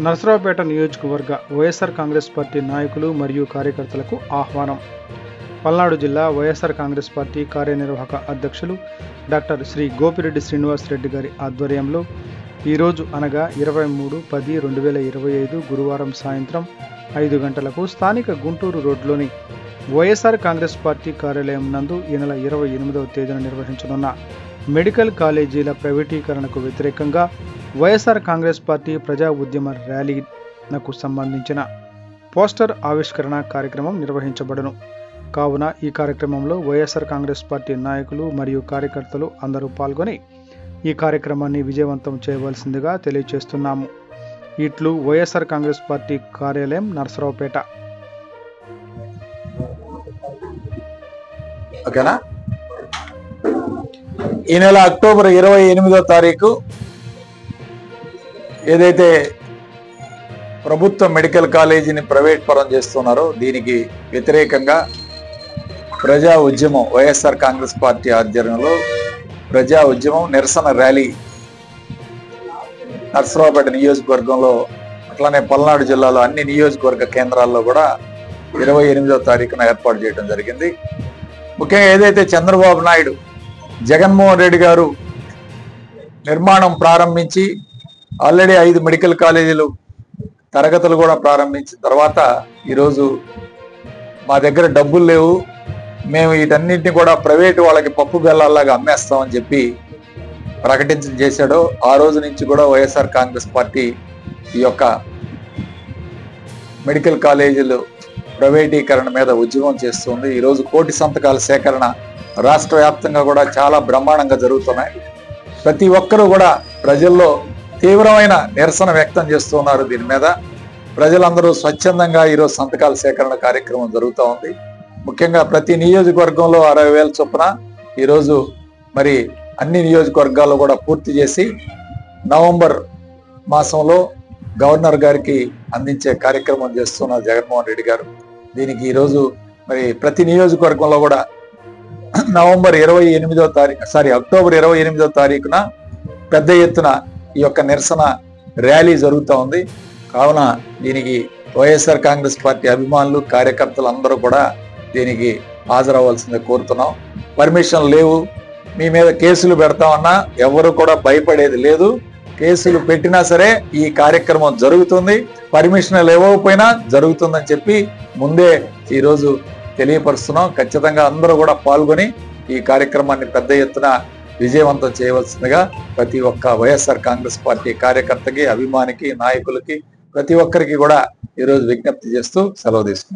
నరసరావుపేట నియోజకవర్గ వైఎస్ఆర్ కాంగ్రెస్ పార్టీ నాయకులు మరియు కార్యకర్తలకు ఆహ్వానం. పల్నాడు జిల్లా వైఎస్ఆర్ కాంగ్రెస్ పార్టీ కార్యనిర్వాహక అధ్యక్షులు డాక్టర్ శ్రీ గోపిరెడ్డి శ్రీనివాస్ రెడ్డి గారి ఆధ్వర్యంలో ఈరోజు అనగా 23/10/2025 గురువారం సాయంత్రం 5 గంటలకు స్థానిక గుంటూరు రోడ్లోని వైఎస్ఆర్ కాంగ్రెస్ పార్టీ కార్యాలయం నందు ఈ నెల 28వ తేదీన నిర్వహించనున్న మెడికల్ కాలేజీల ప్రైవేటీకరణకు వ్యతిరేకంగా వైఎస్ఆర్ కాంగ్రెస్ పార్టీ ప్రజా ఉద్యమ ర్యాలీనకు సంబంధించిన పోస్టర్ ఆవిష్కరణ కార్యక్రమం నిర్వహించబడును. కావున ఈ కార్యక్రమంలో వైఎస్ఆర్ కాంగ్రెస్ పార్టీ నాయకులు మరియు కార్యకర్తలు అందరూ పాల్గొని ఈ కార్యక్రమాన్ని విజయవంతం చేయవలసిందిగా తెలియజేస్తున్నాము. ఇట్లు వైఎస్ఆర్ కాంగ్రెస్ పార్టీ కార్యాలయం, నరసరావుపేట. ఓకేనా? ఈ నెల అక్టోబర్ 28వ తారీఖు ఏదైతే ప్రభుత్వ మెడికల్ కాలేజీని ప్రైవేట్ పరం చేస్తున్నారో దీనికి వ్యతిరేకంగా ప్రజా ఉద్యమం వైఎస్ఆర్ కాంగ్రెస్ పార్టీ ఆధ్వర్యంలో ప్రజా ఉద్యమం నిరసన ర్యాలీ నరసరావుపేట నియోజకవర్గంలో అట్లానే పల్నాడు జిల్లాలో అన్ని నియోజకవర్గ కేంద్రాల్లో కూడా 28వ తారీఖున ఏర్పాటు చేయడం జరిగింది. ముఖ్యంగా ఏదైతే చంద్రబాబు నాయుడు జగన్మోహన్ రెడ్డి గారు నిర్మాణం ప్రారంభించి ఆల్రెడీ 5 మెడికల్ కాలేజీలు తరగతులు కూడా ప్రారంభించిన తర్వాత ఈరోజు మా దగ్గర డబ్బులు లేవు, మేము వీటన్నిటిని కూడా ప్రైవేటు వాళ్ళకి పప్పు బెల్లాల్లాగా అమ్మేస్తామని చెప్పి ప్రకటించడం చేశాడో ఆ రోజు నుంచి కూడా వైఎస్ఆర్ కాంగ్రెస్ పార్టీ ఈ యొక్క మెడికల్ కాలేజీలు ప్రైవేటీకరణ మీద ఉద్యమం చేస్తుంది. ఈరోజు కోటి సంతకాల సేకరణ రాష్ట్ర వ్యాప్తంగా కూడా చాలా బ్రహ్మాండంగా జరుగుతున్నాయి. ప్రతి ఒక్కరూ కూడా ప్రజల్లో తీవ్రమైన నిరసన వ్యక్తం చేస్తున్నారు. దీని మీద ప్రజలందరూ స్వచ్ఛందంగా ఈరోజు సంతకాల సేకరణ కార్యక్రమం జరుగుతూ ఉంది. ముఖ్యంగా ప్రతి నియోజకవర్గంలో 60,000 చొప్పున ఈరోజు మరి అన్ని నియోజకవర్గాల్లో కూడా పూర్తి చేసి నవంబర్ మాసంలో గవర్నర్ గారికి అందించే కార్యక్రమం చేస్తున్నారు జగన్మోహన్ రెడ్డి గారు. దీనికి ఈరోజు మరి ప్రతి నియోజకవర్గంలో కూడా అక్టోబర్ 28వ తారీఖున పెద్ద ఎత్తున ఈ యొక్క నిరసన ర్యాలీ జరుగుతూ ఉంది. కావున దీనికి వైఎస్ఆర్ కాంగ్రెస్ పార్టీ అభిమానులు కార్యకర్తలు అందరూ కూడా దీనికి హాజరవ్వాల్సిందే కోరుతున్నాం. పర్మిషన్ లేవు, మీ మీద కేసులు పెడతామన్నా ఎవరు కూడా భయపడేది లేదు. కేసులు పెట్టినా సరే ఈ కార్యక్రమం జరుగుతుంది, పర్మిషన్ ఇవ్వకపోయినా జరుగుతుందని చెప్పి ముందే ఈరోజు తెలియపరుస్తున్నాం. ఖచ్చితంగా అందరూ కూడా పాల్గొని ఈ కార్యక్రమాన్ని పెద్ద ఎత్తున విజయవంతం చేయవలసిందిగా ప్రతి ఒక్క వైఎస్ఆర్ కాంగ్రెస్ పార్టీ కార్యకర్తకి, అభిమానికి, నాయకులకి ప్రతి ఒక్కరికి కూడా ఈరోజు విజ్ఞప్తి చేస్తూ సెలవు తీసుకుంటాం.